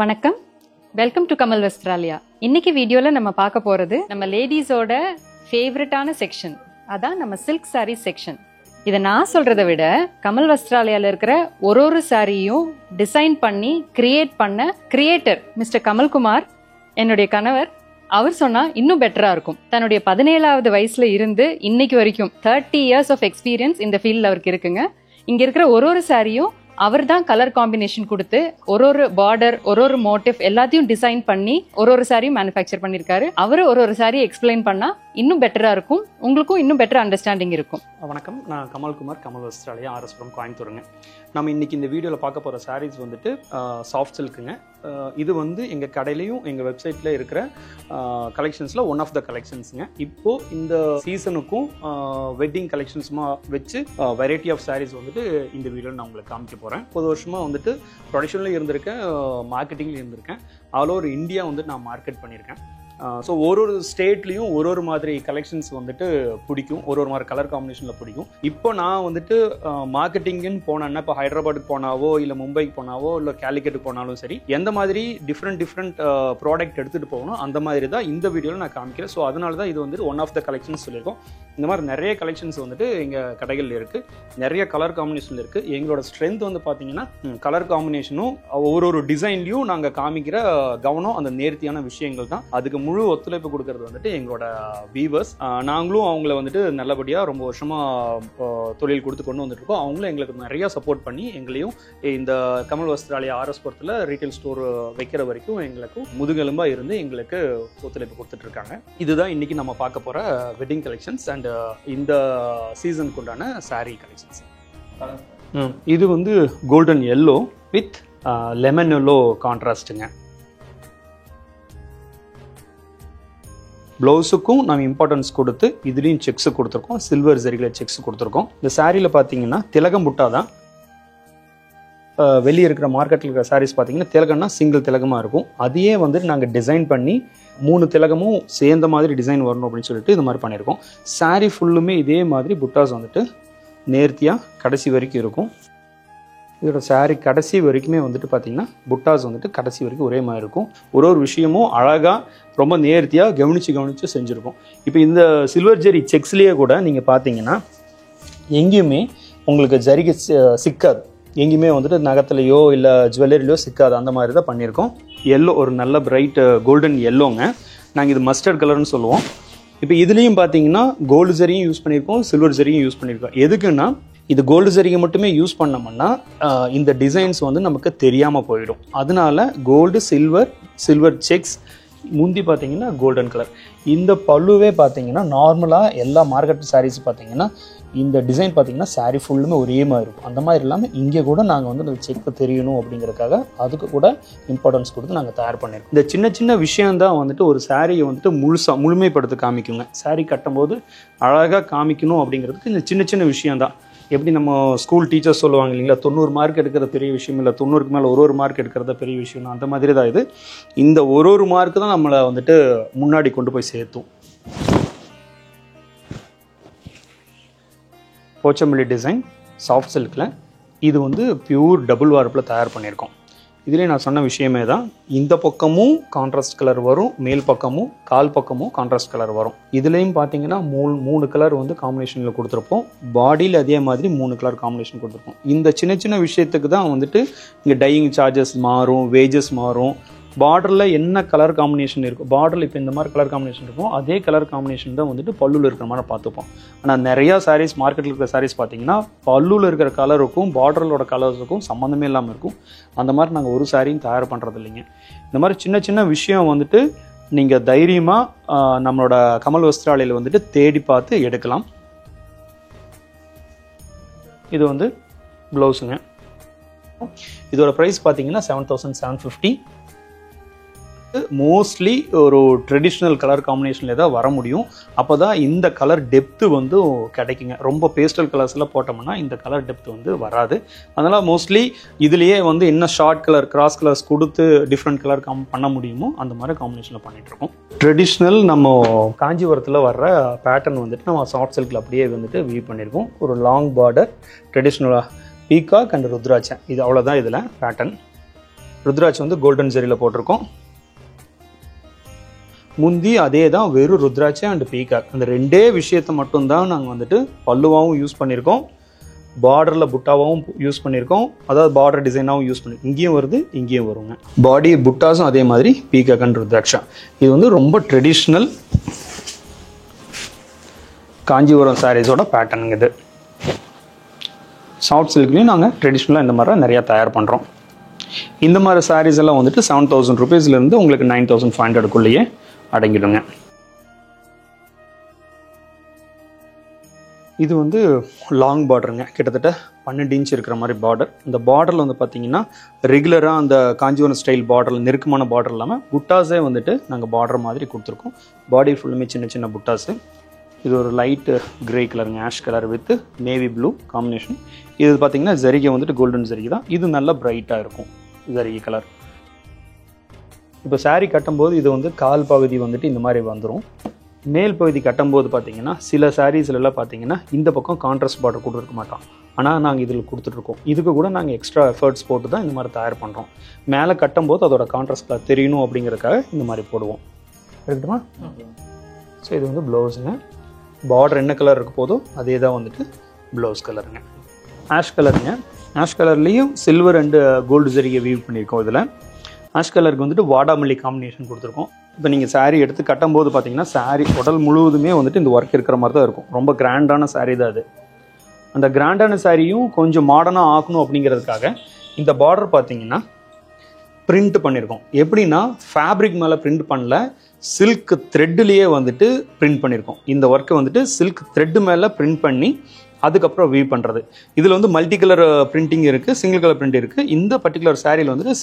வணக்கம், welcome to Kamal வஸ்திராலயா. இன்னைக்கு வீடியோல நம்ம பார்க்க போறது நம்ம லேடிஸோட ஃபேவரட்டான செக்ஷன், அதான் நம்ம சில்க் சாரீ செக்ஷன். இதை நான் சொல்றதை விட கமல் வஸ்திராலயால இருக்கிற ஒரு சாரியும் டிசைன் பண்ணி கிரியேட் பண்ண கிரியேட்டர் மிஸ்டர் கமல்குமார், என்னுடைய கணவர், அவர் சொன்னா இன்னும் பெட்டரா இருக்கும். தன்னுடைய 17வது வயசுல இருந்து இன்னைக்கு வரைக்கும் 30 years ஆஃப் எக்ஸ்பீரியன்ஸ் இந்த ஃபீல்ட்ல அவருக்கு இருக்குங்க. இங்க இருக்கிற ஒரு சாரியும் அவர் தான் கலர் காம்பினேஷன் கொடுத்து ஒரு பார்டர் ஒரு மோட்டிவ் எல்லாத்தையும் டிசைன் பண்ணி ஒரு சாரியும் மேனுஃபேக்சர் பண்ணிருக்காரு. அவரு ஒரு சாரி எக்ஸ்பிளைன் பண்ணா இன்னும் பெட்டரா இருக்கும், உங்களுக்கும் இன்னும் பெட்டர் அண்டர்ஸ்டாண்டிங் இருக்கும். வணக்கம், நான் கமல்குமார், கமல் வஸ்திராலயா, ஆர்எஸ்புரம், கோயம்புத்தூருங்க. நம்ம இன்னைக்கு இந்த வீடியோவில் பார்க்க போகிற சாரீஸ் வந்துட்டு சாஃப்ட் சில்க்குங்க. இது வந்து எங்கள் கடையிலையும் எங்கள் வெப்சைட்டில் இருக்கிற கலெக்ஷன்ஸில் ஒன் ஆஃப் த கலெக்ஷன்ஸுங்க. இப்போது இந்த சீசனுக்கும் வெட்டிங் கலெக்ஷன்ஸுமா வச்சு வெரைட்டி ஆஃப் சாரீஸ் வந்துட்டு இந்த வீடியோவில் நான் உங்களுக்கு காமிக்க போகிறேன். 30 வருஷமாக வந்துட்டு ப்ரொடக்ஷன்லையும் இருந்திருக்கேன், மார்க்கெட்டிங்லையும் இருந்திருக்கேன். ஆல் ஓவர் இந்தியா வந்துட்டு நான் மார்க்கெட் பண்ணியிருக்கேன். ஸோ ஒரு ஸ்டேட்லேயும் ஒரு மாதிரி கலெக்ஷன்ஸ் வந்துட்டு பிடிக்கும், ஒரு மாதிரி கலர் காம்பினேஷனில் பிடிக்கும். இப்போ நான் வந்துட்டு மார்க்கெட்டிங்குன்னு போனேன்னா, இப்போ ஹைதராபாத்துக்கு போனாவோ இல்லை மும்பைக்கு போனாவோ இல்லை கேலிக்கட்டுக்கு போனாலும் சரி, எந்த மாதிரி டிஃப்ரெண்ட் ப்ராடக்ட் எடுத்துகிட்டு போகணும் அந்த மாதிரி தான் இந்த வீடியோவில் நான் காமிக்கிறேன். ஸோ அதனால தான் இது வந்துட்டு ஒன் ஆஃப் த கலெக்ஷன்ஸ் சொல்லியிருக்கோம். இந்த மாதிரி நிறைய கலெக்ஷன்ஸ் வந்துட்டு எங்கள் கடைகளில் இருக்குது, நிறைய கலர் காம்பினேஷனில் இருக்குது. எங்களோட ஸ்ட்ரென்த் வந்து பார்த்தீங்கன்னா கலர் காம்பினேஷனும் ஒரு டிசைன்லையும் நாங்கள் காமிக்கிற கவனம், அந்த நேர்த்தியான விஷயங்கள் தான். அதுக்கு முழு ஒத்துழைப்பு கொடுக்கறது வந்துட்டு எங்களோட வீவர்ஸ். நாங்களும் அவங்கள வந்துட்டு நல்லபடியாக ரொம்ப வருஷமாக தொழில் கொடுத்து கொண்டு வந்துட்டு இருக்கோம். அவங்களும் எங்களுக்கு நிறைய சப்போர்ட் பண்ணி எங்களையும் இந்த கமல் வஸ்திராலயா ஆர்எஸ்புரத்தில் ரீட்டைல் ஸ்டோர் வைக்கிற வரைக்கும் எங்களுக்கும் முதுகெலும்பாக இருந்து எங்களுக்கு ஒத்துழைப்பு கொடுத்துட்டு இருக்காங்க. இதுதான் இன்னைக்கு நம்ம பார்க்க போகிற வெட்டிங் கலெக்ஷன்ஸ் அண்ட் இந்த சீசனுக்கு உண்டான சாரீ கலெக்ஷன்ஸ். இது வந்து golden yellow with lemon yellow கான்ட்ராஸ்ட்டுங்க. ப்ளவுஸுக்கும் நம்ம இம்பார்ட்டன்ஸ் கொடுத்து இதுலேயும் செக்ஸு கொடுத்துருக்கோம், சில்வர் ஜரியில் செக்ஸ் கொடுத்துருக்கோம். இந்த சாரியில் பார்த்தீங்கன்னா திலகம் புட்டா தான். வெளியே இருக்கிற மார்க்கெட்டில் இருக்கிற சாரீஸ் பார்த்தீங்கன்னா திலகம்னா சிங்கிள் திலகமாக இருக்கும். அதையே வந்துட்டு நாங்கள் டிசைன் பண்ணி 3 திலகமும் சேர்ந்த மாதிரி டிசைன் வரணும் அப்படின்னு சொல்லிட்டு இது மாதிரி பண்ணியிருக்கோம். சாரீ ஃபுல்லுமே இதே மாதிரி புட்டாஸ் வந்துட்டு நேர்த்தியாக கடைசி வரைக்கும் இருக்கும். இதோட சாரீ கடைசி வரைக்குமே வந்துட்டு பார்த்தீங்கன்னா புட்டாஸ் வந்துட்டு கடைசி வரைக்கும் ஒரே மாதிரி இருக்கும். ஒரு விஷயமும் அழகாக ரொம்ப நேர்த்தியாக கவனித்து செஞ்சுருக்கோம். இப்போ இந்த சில்வர் ஜெரி செக்ஸ்லேயே கூட நீங்கள் பார்த்தீங்கன்னா எங்கேயுமே உங்களுக்கு ஜரிகை சிக்காது, எங்கேயுமே வந்துட்டு நகத்துலையோ இல்லை ஜுவல்லரிலையோ சிக்காது. அந்த மாதிரி தான் பண்ணியிருக்கோம். எல்லோ ஒரு நல்ல பிரைட் கோல்டன் எல்லோங்க. நாங்கள் இது மஸ்டர்ட் கலர்னு சொல்லுவோம். இப்போ இதுலேயும் பார்த்தீங்கன்னா கோல்டு ஜரியும் யூஸ் பண்ணியிருக்கோம், சில்வர் ஜரியும் யூஸ் பண்ணியிருக்கோம். எதுக்குன்னா இது கோல்டு ஜரிகை மட்டுமே யூஸ் பண்ணோம்னா இந்த டிசைன்ஸ் வந்து நமக்கு தெரியாமல் போயிடும். அதனால கோல்டு சில்வர் செக்ஸ், முந்தி பார்த்தீங்கன்னா கோல்டன் கலர். இந்த பல்லுவே பார்த்தீங்கன்னா நார்மலாக எல்லா மார்க்கெட் சாரீஸ் பார்த்தீங்கன்னா இந்த டிசைன் பார்த்தீங்கன்னா சாரீ ஃபுல்லுமே ஒரே மாதிரி இருக்கும். அந்த மாதிரி இல்லாமல் இங்கே கூட நாங்கள் வந்து அந்த செக் தெரியணும் அப்படிங்கிறதுக்காக அதுக்கு கூட இம்பார்ட்டன்ஸ் கொடுத்து நாங்கள் தயார் பண்ணியிருக்கோம். இந்த சின்ன விஷயந்தான் வந்துட்டு ஒரு சாரியை வந்துட்டு முழுமைப்படுத்த காமிக்குங்க. சாரீ கட்டும்போது அழகாக காமிக்கணும் அப்படிங்கிறதுக்கு இந்த சின்ன விஷயந்தான். எப்படி நம்ம ஸ்கூல் டீச்சர்ஸ் சொல்லுவாங்க இல்லைங்களா, 90 மார்க் எடுக்கிறது பெரிய விஷயம் இல்லை, 90க்கு மேலே ஒரு மார்க் எடுக்கிறத பெரிய விஷயம். அந்த மாதிரி தான் இது. இந்த ஒரு மார்க்கு தான் நம்மளை வந்துட்டு முன்னாடி கொண்டு போய் சேர்த்தும். போச்சம்பள்ளி டிசைன் சாஃப்ட் சில்கில் இது வந்து பியூர் டபுள் வார்ப்பில் தயார் பண்ணியிருக்கோம். இதுலேயே நான் சொன்ன விஷயமே தான். இந்த பக்கமும் கான்ட்ராஸ்ட் கலர் வரும், மேல் பக்கமும் கால் பக்கமும் கான்ட்ராஸ்ட் கலர் வரும். இதுலேயும் பார்த்தீங்கன்னா 3 கலர் வந்து காம்பினேஷனில் கொடுத்துருப்போம். பாடியில் அதே மாதிரி 3 கலர் காம்பினேஷன் கொடுத்துருப்போம். இந்த சின்ன விஷயத்துக்கு தான் வந்துட்டு இங்கே டையிங் சார்ஜஸ் மாறும், வேஜஸ் மாறும். பார்டரில் என்ன கலர் காம்பினேஷன் இருக்கும், பார்டரில் இப்போ இந்த மாதிரி கலர் காம்பினேஷன் இருக்கும், அதே கலர் காம்பினேஷன் தான் வந்துட்டு பல்லுவில் இருக்கிற மாதிரி பார்த்துப்போம். ஆனால் நிறையா சாரீஸ் மார்க்கெட்டில் இருக்கிற சாரீஸ் பார்த்தீங்கன்னா பல்லுவில் இருக்கிற கலருக்கும் பார்டரோட கலர்ஸுக்கும் சம்மந்தமே இல்லாமல் இருக்கும். அந்த மாதிரி நாங்கள் ஒரு சாரியும் தயார் பண்ணுறது இல்லைங்க. இந்த மாதிரி சின்ன விஷயம் வந்துட்டு நீங்கள் தைரியமாக நம்மளோட கமல் வஸ்திராலயில் வந்துட்டு தேடி பார்த்து எடுக்கலாம். இது வந்து ப்ளவுஸுங்க. இதோட ப்ரைஸ் பார்த்தீங்கன்னா 7,750. மோஸ்ட்லி ஒரு ட்ரெடிஷ்னல் கலர் காம்பினேஷனில் தான் வர முடியும். அப்போ தான் இந்த கலர் டெப்த்து வந்து கிடைக்குங்க. ரொம்ப பேஸ்டல் கலர்ஸ்லாம் போட்டோம்னா இந்த கலர் டெப்த் வந்து வராது. அதனால் மோஸ்ட்லி இதுலேயே வந்து என்ன ஷார்ட் கலர் கிராஸ் கலர்ஸ் கொடுத்து டிஃப்ரெண்ட் கலர் பண்ண முடியுமோ அந்த மாதிரி காம்பினேஷனில் பண்ணிகிட்ருக்கோம். ட்ரெடிஷ்னல் நம்ம காஞ்சிபுரத்தில் வர்ற பேட்டர்ன் வந்துட்டு நம்ம சாஃப்ட் சில்கில் அப்படியே வந்துட்டு வியூ பண்ணியிருக்கோம். ஒரு லாங் பார்டர் ட்ரெடிஷ்னலாக பீகாக் அண்ட் ருத்ராட்சம், இது அவ்வளோதான் இதில் பேட்டர்ன். ருத்ராட்சம் வந்து கோல்டன் ஜெரியில் போட்டிருக்கோம். முந்தி அதே தான், வெறும் ருத்ராட்சம் அண்ட் பீகாக், அந்த ரெண்டே விஷயத்தை மட்டும்தான் நாங்கள் வந்துட்டு பல்லுவாகவும் யூஸ் பண்ணியிருக்கோம், பார்டரில் புட்டாவாகவும் யூஸ் பண்ணியிருக்கோம், அதாவது பார்டர் டிசைனாகவும் யூஸ் பண்ணியிருக்கோம். இங்கேயும் வருது, இங்கேயும் வருங்க. பாடி புட்டாஸும் அதே மாதிரி பீகாக் அண்ட் ருத்ராட்சா. இது வந்து ரொம்ப ட்ரெடிஷ்னல் காஞ்சிபுரம் சாரீஸோட பேட்டர்னுங்க. இது சாஃப்ட் சில்க்லேயும் நாங்கள் ட்ரெடிஷ்னலாக இந்த மாதிரி நிறையா தயார் பண்ணுறோம். இந்த மாதிரி சாரீஸ் எல்லாம் வந்துட்டு 7000 rupeesலேருந்து உங்களுக்கு 9500 அடங்கிடுங்க. இது வந்து லாங் பார்டருங்க, கிட்டத்தட்ட 12 inch இருக்கிற மாதிரி பார்டர். இந்த பார்டரில் வந்து பார்த்தீங்கன்னா ரெகுலராக அந்த காஞ்சிபுரம் ஸ்டைல் பார்டரில் நெருக்கமான பார்டர் இல்லாமல் புட்டாஸே வந்துட்டு நாங்கள் பார்டர் மாதிரி கொடுத்துருக்கோம். பாடி ஃபுல்லுமே சின்ன சின்ன புட்டாஸு. இது ஒரு லைட்டு கிரே கலருங்க, ash colour with navy blue combination. இது பார்த்தீங்கன்னா ஜரிகை வந்துட்டு கோல்டன் ஜரிகை தான். இது நல்லா பிரைட்டாக இருக்கும் ஜரிகை கலர். இப்போ சாரீ கட்டும்போது இது வந்து கால் பகுதி வந்துட்டு இந்த மாதிரி வந்துடும். மேல் பகுதி கட்டும்போது பார்த்தீங்கன்னா சில சாரீஸ்லாம் பார்த்தீங்கன்னா இந்த பக்கம் கான்ட்ராஸ்ட் பார்டர் கொடுத்துருக்க மாட்டோம், ஆனால் நாங்கள் இதில் கொடுத்துட்ருக்கோம். இதுக்கு கூட நாங்கள் எக்ஸ்ட்ரா எஃபர்ட்ஸ் போட்டு தான் இந்த மாதிரி தயார் பண்ணுறோம். மேலே கட்டும்போது அதோட கான்ட்ராஸ்ட் கலர் தெரியணும் அப்படிங்கிறதுக்காக இந்த மாதிரி போடுவோம். இருக்கட்டுமா? ஸோ இது வந்து ப்ளவுஸுங்க. பார்டர் என்ன கலர் இருக்க போதோ அதே தான் வந்துட்டு ப்ளவுஸ் கலருங்க. ஆஷ் கலருங்க. ஆஷ் கலர்லேயும் சில்வர் அண்டு கோல்டு ஜரிகை வீவ் பண்ணியிருக்கோம். இதில் ஆஷ் கலருக்கு வந்துட்டு வாடாமல்லி காம்பினேஷன் கொடுத்துருக்கோம். இப்போ நீங்கள் சாரீ எடுத்து கட்டும்போது பார்த்தீங்கன்னா சாரீ உடல் முழுவதுமே வந்துட்டு இந்த ஒர்க் இருக்கிற மாதிரி தான் இருக்கும். ரொம்ப கிராண்டான சாரீ தான் அது. அந்த கிராண்டான சாரியும் கொஞ்சம் மாடர்னாக ஆக்கணும் அப்படிங்கிறதுக்காக இந்த பார்டர் பார்த்தீங்கன்னா பிரிண்ட் பண்ணியிருக்கோம். எப்படின்னா ஃபேப்ரிக் மேலே பிரிண்ட் பண்ணல, சில்க் த்ரெட்லேயே வந்துட்டு பிரிண்ட் பண்ணியிருக்கோம். இந்த ஒர்க்கை வந்துட்டு சில்க் த்ரெட்டு மேலே பிரிண்ட் பண்ணி அதுக்கப்புறம் வீவ் பண்ணுறது. இதில் வந்து மல்டி கலர் பிரிண்டிங் இருக்குது, சிங்கிள் கலர் பிரிண்ட் இருக்குது. இந்த பர்டிகுலர் சாரியில் வந்துட்டு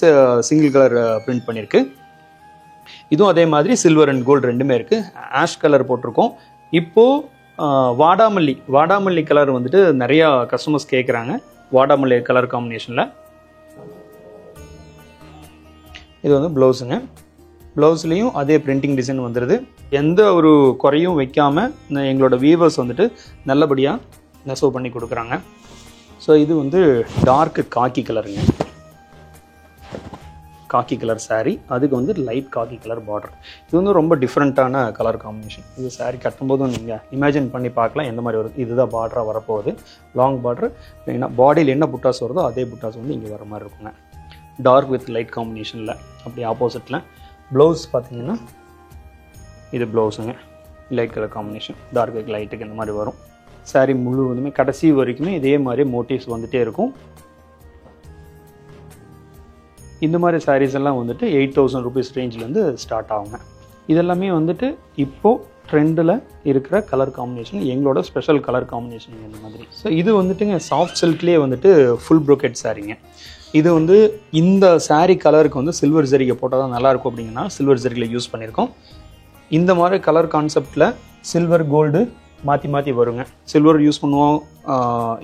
சிங்கிள் கலர் பிரிண்ட் பண்ணியிருக்கு. இதுவும் அதே மாதிரி சில்வர் அண்ட் கோல்டு ரெண்டுமே இருக்குது. ஆஷ் கலர் போட்டிருக்கோம். இப்போது வாடாமல்லி கலர் வந்துட்டு நிறையா கஸ்டமர்ஸ் கேட்குறாங்க. வாடாமல்லி கலர் காம்பினேஷனில் இது வந்து ப்ளவுஸுங்க. ப்ளவுஸ்லேயும் அதே பிரிண்டிங் டிசைன் வந்துடுது. எந்த ஒரு குறையும் வைக்காமல் எங்களோட வீவர்ஸ் வந்துட்டு நல்லபடியாக நெசவு பண்ணி கொடுக்குறாங்க. ஸோ இது வந்து டார்க்கு காக்கி கலருங்க, காக்கி கலர் சாரீ, அதுக்கு வந்து லைட் காக்கி கலர் பார்டர். இது வந்து ரொம்ப டிஃப்ரெண்ட்டான கலர் காம்பினேஷன். இது சாரீ கட்டும்போதும் நீங்கள் இமேஜின் பண்ணி பார்க்கலாம் எந்த மாதிரி வரும். இதுதான் பார்டராக வரப்போகுது, லாங் பார்டர். ஏன்னா பாடியில் என்ன புட்டாஸ் வருதோ அதே புட்டாஸ் வந்து இங்கே வர மாதிரி இருக்குங்க. டார்க் வித் லைட் காம்பினேஷனில். அப்படி ஆப்போசிட்டில் ப்ளவுஸ் பார்த்தீங்கன்னா இது ப்ளவுஸுங்க, light colour combination, dark with லைட்டுக்கு இந்த மாதிரி வரும். சாரீ முழுவதுமே கடைசி வரைக்குமே இதே மாதிரி மோட்டிவ்ஸ் வந்துகிட்டே இருக்கும். இந்த மாதிரி சாரீஸ் எல்லாம் வந்துட்டு 8000 rupees ரேஞ்சிலேருந்து ஸ்டார்ட் ஆகுங்க. இதெல்லாமே வந்துட்டு இப்போது ட்ரெண்டில் இருக்கிற கலர் காம்பினேஷன், எங்களோட ஸ்பெஷல் கலர் காம்பினேஷன் இந்த மாதிரி. ஸோ இது வந்துட்டுங்க சாஃப்ட் சில்க்லேயே வந்துட்டு ஃபுல் ப்ரோக்கெட் சாரீங்க. இது வந்து இந்த சாரீ கலருக்கு வந்து சில்வர் ஜரிகை போட்டால் தான் நல்லாயிருக்கும் அப்படிங்கன்னா சில்வர் ஜரிகையில் யூஸ் பண்ணியிருக்கோம். இந்த மாதிரி கலர் கான்செப்டில் சில்வர் கோல்டு மாற்றி வருங்க. சில்வர் யூஸ் பண்ணுவோம்,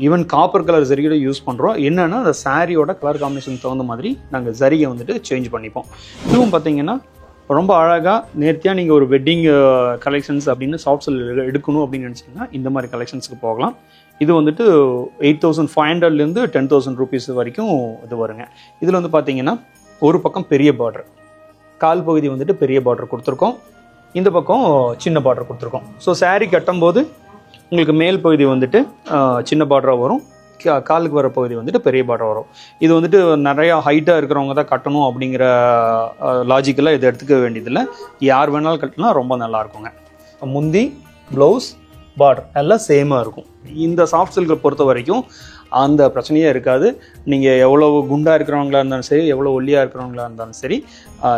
ஈவன் காப்பர் கலர் ஜரிகையோட யூஸ் பண்ணுறோம். என்னென்னா அந்த சாரியோட கலர் காம்பினேஷன் தகுந்த மாதிரி நாங்கள் ஜரிகை வந்துட்டு சேஞ்ச் பண்ணிப்போம். இதுவும் பார்த்தீங்கன்னா ரொம்ப அழகாக நேர்த்தியாக நீங்கள் ஒரு வெட்டிங் கலெக்ஷன்ஸ் அப்படின்னு சாஃப்ட் சில்க் எடுக்கணும் அப்படின்னு நினச்சிங்கன்னா இந்த மாதிரி கலெக்ஷன்ஸுக்கு போகலாம். இது வந்துட்டு 8500 10,000 rupees வரைக்கும் இது வருங்க. இதில் வந்து பார்த்தீங்கன்னா ஒரு பக்கம் பெரிய பார்டர், கால் பகுதி வந்துட்டு பெரிய பார்டர் கொடுத்துருக்கோம், இந்த பக்கம் சின்ன பார்டர் கொடுத்துருக்கோம். ஸோ சாரீ கட்டும்போது உங்களுக்கு மேல் பகுதி வந்துட்டு சின்ன பார்டராக வரும், காலுக்கு வர பகுதி வந்துட்டு பெரிய பார்டர் வரும். இது வந்துட்டு நிறையா ஹைட்டாக இருக்கிறவங்க தான் கட்டணும் அப்படிங்கிற லாஜிக்கெல்லாம் இதை எடுத்துக்க வேண்டியதில்லை. யார் வேணாலும் கட்டினா ரொம்ப நல்லா இருக்குங்க. முந்தி ப்ளவுஸ் பார்டர் எல்லாம் சேமாக இருக்கும். இந்த சாஃப்ட் சில்கை பொறுத்த வரைக்கும் அந்த பிரச்சனையே இருக்காது. நீங்கள் எவ்வளோ குண்டாக இருக்கிறவங்களா இருந்தாலும் சரி, எவ்வளோ ஒல்லியாக இருக்கிறவங்களா இருந்தாலும் சரி,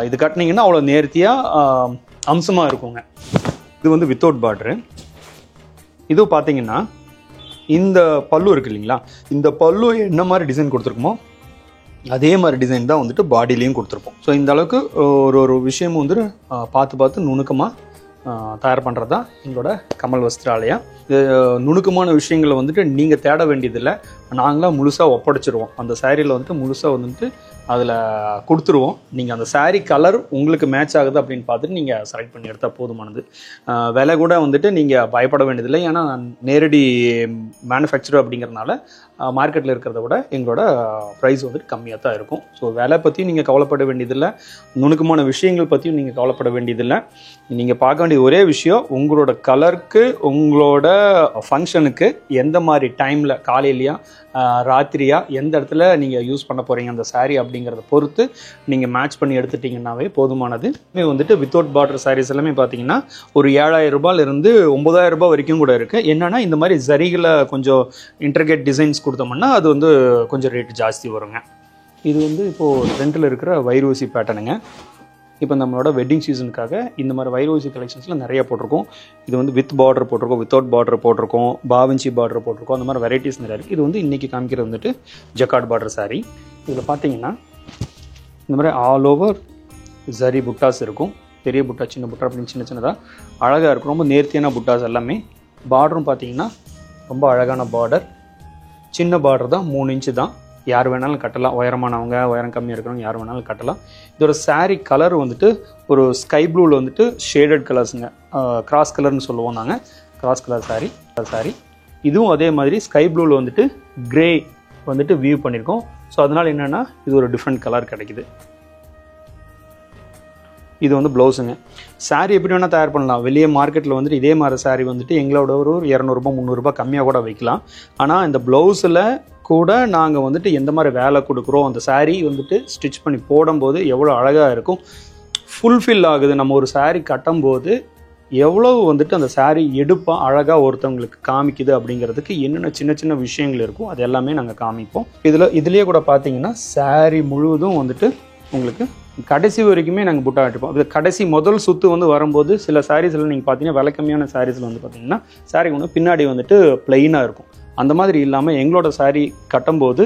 இது கட்டினீங்கன்னா அவ்வளோ நேர்த்தியாக அம்சமாக இருக்குங்க. இது வந்து வித்தவுட் பார்டரு. இது பார்த்தீங்கன்னா இந்த பல்லு இருக்கு இல்லைங்களா, இந்த பல்லு என்ன மாதிரி டிசைன் கொடுத்துருக்குமோ அதே மாதிரி டிசைன் தான் வந்துட்டு பாடியிலையும் கொடுத்துருப்போம். ஸோ இந்த அளவுக்கு ஒரு விஷயமும் வந்துட்டு பார்த்து நுணுக்கமாக தயார் பண்ணுறது தான் எங்களோட கமல் வஸ்திராலயா. நுணுக்கமான விஷயங்களை வந்துட்டு நீங்கள் தேட வேண்டியதில்லை, நாங்களாம் முழுசாக ஒப்படைச்சிருவோம். அந்த சாரியில் வந்துட்டு முழுசாக வந்துட்டு அதில் கொடுத்துருவோம். நீங்கள் அந்த சாரீ கலர் உங்களுக்கு மேட்ச் ஆகுது அப்படின்னு பார்த்துட்டு நீங்கள் செலக்ட் பண்ணி எடுத்தால் போதுமானது. விலை கூட வந்துட்டு நீங்கள் பயப்பட வேண்டியதில்லை. ஏன்னா நேரடி மேனுஃபேக்சரர் அப்படிங்கிறதுனால மார்க்கெட்டில் இருக்கிறத விட எங்களோட ப்ரைஸ் வந்துட்டு கம்மியாக தான் இருக்கும். ஸோ விலை பற்றியும் நீங்கள் கவலைப்பட வேண்டியதில்லை, நுணுக்கமான விஷயங்கள் பற்றியும் நீங்கள் கவலைப்பட வேண்டியதில்லை. நீங்கள் பார்க்க வேண்டிய ஒரே விஷயம், உங்களோட கலருக்கு உங்களோட ஃபங்க்ஷனுக்கு எந்த மாதிரி டைமில், காலையிலையா ராத்திரியா, எந்த இடத்துல நீங்கள் யூஸ் பண்ண போகிறீங்க அந்த சாரீ அப்படிங்கிறத பொறுத்து நீங்கள் மேட்ச் பண்ணி எடுத்துட்டிங்கன்னாவே போதுமானது. வந்துட்டு வித்தவுட் பார்டர் சாரீஸ் எல்லாமே பார்த்தீங்கன்னா ஒரு 7,000 ரூபாயிலிருந்து 9,000 ரூபாய் வரைக்கும் கூட இருக்குது. என்னென்னா இந்த மாதிரி சரிகளை கொஞ்சம் இன்டர்கேட் டிசைன்ஸ் கொடுத்தோம்னா அது வந்து கொஞ்சம் ரேட்டு ஜாஸ்தி வருங்க. இது வந்து இப்போது ட்ரெண்டில் இருக்கிற வைரோசி பேட்டர்னுங்க. இப்போ நம்மளோட வெட்டிங் சீசனுக்காக இந்த மாதிரி வைரோசி கலெக்ஷன்ஸில் நிறைய போட்டிருக்கோம். இது வந்து வித் பார்டர் போட்டிருக்கோம், வித்தவுட் பார்டர் போட்டிருக்கோம், பாவஞ்சி பார்டர் போட்டிருக்கோம். அந்த மாதிரி வெரைட்டிஸ் நிறைய இருக்குது. இது வந்து இன்றைக்கி காமிக்கிறது வந்துட்டு ஜக்கார்ட் பார்டர் சாரீ. இதில் பார்த்தீங்கன்னா இந்த மாதிரி ஆல் ஓவர் ஜரி புட்டாஸ் இருக்கும். பெரிய புட்டா, சின்ன புட்டா அப்படின்னு சின்ன சின்னதாக அழகாக இருக்கும். ரொம்ப நேர்த்தியான புட்டாஸ் எல்லாமே. பார்டரும் பார்த்தீங்கன்னா ரொம்ப அழகான பார்டர். சின்ன பார்டர் தான், 3 இன்ச்சு தான். யார் வேணாலும் கட்டலாம். உயரமானவங்க, உயரம் கம்மியாக இருக்கிறவங்க யார் வேணாலும் கட்டலாம். இதோட சாரீ கலர் வந்துட்டு ஒரு ஸ்கை ப்ளூவில் வந்துட்டு ஷேடட் கலர்ஸுங்க. கிராஸ் கலர்னு சொல்லுவோம் நாங்கள். Cross colour sari. இதுவும் அதே மாதிரி ஸ்கை ப்ளூவில் வந்துட்டு கிரே வந்துட்டு வியூ பண்ணியிருக்கோம். ஸோ அதனால் என்னென்னா இது ஒரு டிஃப்ரெண்ட் கலர் கிடைக்குது. இது வந்து ப்ளவுஸுங்க. சாரீ எப்படி வேணால் தயார் பண்ணலாம். வெளியே மார்க்கெட்டில் வந்துட்டு இதே மாதிரி சாரீ வந்துட்டு எங்களோட ஒரு 200 ரூபாய் 300 ரூபாய் கம்மியாக கூட வைக்கலாம். ஆனால் இந்த ப்ளவுஸில் கூட நாங்கள் வந்துட்டு எந்த மாதிரி வேலை கொடுக்குறோம், அந்த சாரீ வந்துட்டு ஸ்டிச் பண்ணி போடும்போது எவ்வளோ அழகாக இருக்கும், ஃபுல்ஃபில் ஆகுது. நம்ம ஒரு சாரீ கட்டும்போது எவ்வளோ வந்துட்டு அந்த சாரீ எடுப்பாக அழகாக ஒருத்தவங்களுக்கு காமிக்குது அப்படிங்கிறதுக்கு என்னென்ன சின்ன சின்ன விஷயங்கள் இருக்கும் அது எல்லாமே நாங்கள் காமிப்போம். இதுலேயே கூட பார்த்தீங்கன்னா சாரீ முழுவதும் வந்துட்டு உங்களுக்கு கடைசி வரைக்குமே நாங்கள் புட்டா எடுப்போம். அது கடைசி முதல் சுற்று வந்து வரும்போது சில சாரீஸில் நீங்கள் பார்த்தீங்கன்னா விலை கம்மியான சாரீஸில் வந்து பார்த்தீங்கன்னா சாரீ ஒன்று பின்னாடி வந்துட்டு பிளெயினாக இருக்கும். அந்த மாதிரி இல்லாமல் எங்களோட சாரீ கட்டும்போது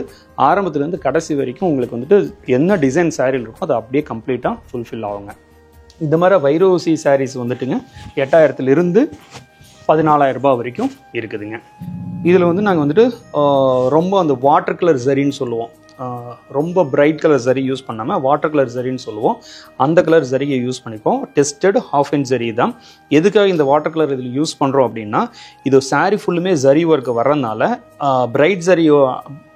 ஆரம்பத்துலேருந்து கடைசி வரைக்கும் உங்களுக்கு வந்துட்டு என்ன டிசைன் சாரீ இருக்கும் அது அப்படியே கம்ப்ளீட்டாக ஃபுல்ஃபில் ஆகுங்க. இந்த மாதிரி வைரோசி சாரீஸ் வந்துட்டுங்க 8,000 14,000 ரூபாய் வரைக்கும் இருக்குதுங்க. இதில் வந்து நாங்கள் வந்துட்டு ரொம்ப அந்த வாட்டர் கலர் சரின்னு சொல்லுவோம். ரொம்ப பிரைட் கலர் சரி யூஸ் பண்ணாமல் வாட்டர் கலர் சரின்னு சொல்லுவோம். அந்த கலர் சரியை யூஸ் பண்ணிப்போம். டெஸ்டட் ½ இன்ச் சரி தான். எதுக்காக இந்த வாட்டர் கலர் இதில் யூஸ் பண்ணுறோம் அப்படின்னா, இது சாரீ ஃபுல்லுமே சரி ஒர்க்கு வர்றதுனால பிரைட் சரி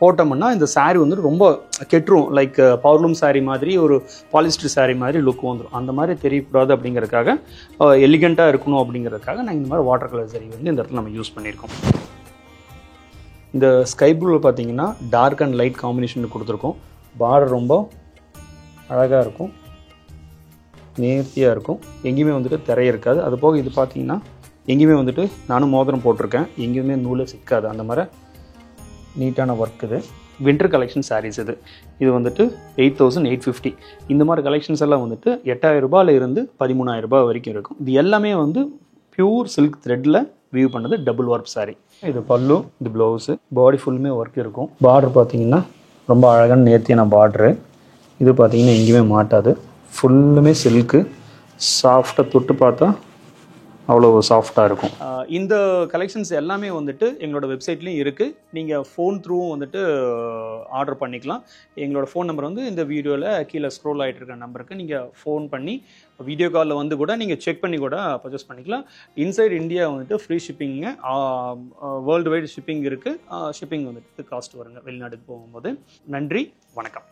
போட்டோம்னா இந்த சாரீ வந்துட்டு ரொம்ப கெட்டுரும். லைக் பவர்லூம் சாரீ மாதிரி ஒரு பாலிஸ்டர் சாரீ மாதிரி லுக் வந்துடும். அந்த மாதிரி தெரியக்கூடாது அப்படிங்கிறதுக்காக, எலிகண்ட்டாக இருக்கணும் அப்படிங்கிறதுக்காக நாங்கள் இந்த மாதிரி வாட்டர் கலர் சரி வந்து இந்த இடத்துல நம்ம யூஸ் பண்ணியிருக்கோம். இந்த ஸ்கை ப்ளூவில் பார்த்தீங்கன்னா டார்க் அண்ட் லைட் காம்பினேஷன் கொடுத்துருக்கோம். பார்டர் ரொம்ப அழகாக இருக்கும், நேர்த்தியாக இருக்கும். எங்கேயுமே வந்துட்டு திரைய இருக்காது. அது போக இது பார்த்தீங்கன்னா எங்கேயுமே வந்துட்டு நானும் மோதிரம் போட்டிருக்கேன், எங்கேயுமே நூலை சிக்காது. அந்த மாதிரி நீட்டான ஒர்க் இது. வின்டர் கலெக்ஷன் சாரீஸ் இது வந்துட்டு 8,850. இந்த மாதிரி கலெக்ஷன்ஸ் எல்லாம் வந்துட்டு 8,000 ரூபாயிலிருந்து 13,000 ரூபாய் வரைக்கும் இருக்கும். இது எல்லாமே வந்து பியூர் சில்க் த்ரெட்டில் வியூ பண்ணது டபுள் ஒர்க் சாரீ. இது பல்லு, இது ப்ளவுஸு, பாடி ஃபுல்லுமே ஒர்க் இருக்கும். பார்டர் பார்த்தீங்கன்னா ரொம்ப அழகான நேர்த்தியான பார்டரு. இது பார்த்தீங்கன்னா எங்கேயுமே மாட்டாது, ஃபுல்லுமே சில்க்கு. சாஃப்டாக தொட்டு பார்த்தா அவ்வளோ சாஃப்டாக இருக்கும். இந்த கலெக்ஷன்ஸ் எல்லாமே வந்துட்டு எங்களோட வெப்சைட்லேயும் இருக்குது. நீங்கள் ஃபோன் த்ரூவும் வந்துட்டு ஆர்டர் பண்ணிக்கலாம். எங்களோட ஃபோன் நம்பர் வந்து இந்த வீடியோவில் கீழே ஸ்க்ரோல் ஆகிட்டு இருக்க நம்பருக்கு நீங்கள் ஃபோன் பண்ணி வீடியோ காலில் வந்து கூட நீங்கள் செக் பண்ணி கூட பர்ச்சேஸ் பண்ணிக்கலாம். இன்சைட் இந்தியா வந்துட்டு ஃப்ரீ ஷிப்பிங்க, வேர்ல்டு வைடு ஷிப்பிங் இருக்குது. ஷிப்பிங் வந்துட்டு காஸ்ட் வருங்க வெளிநாட்டுக்கு போகும்போது. நன்றி, வணக்கம்.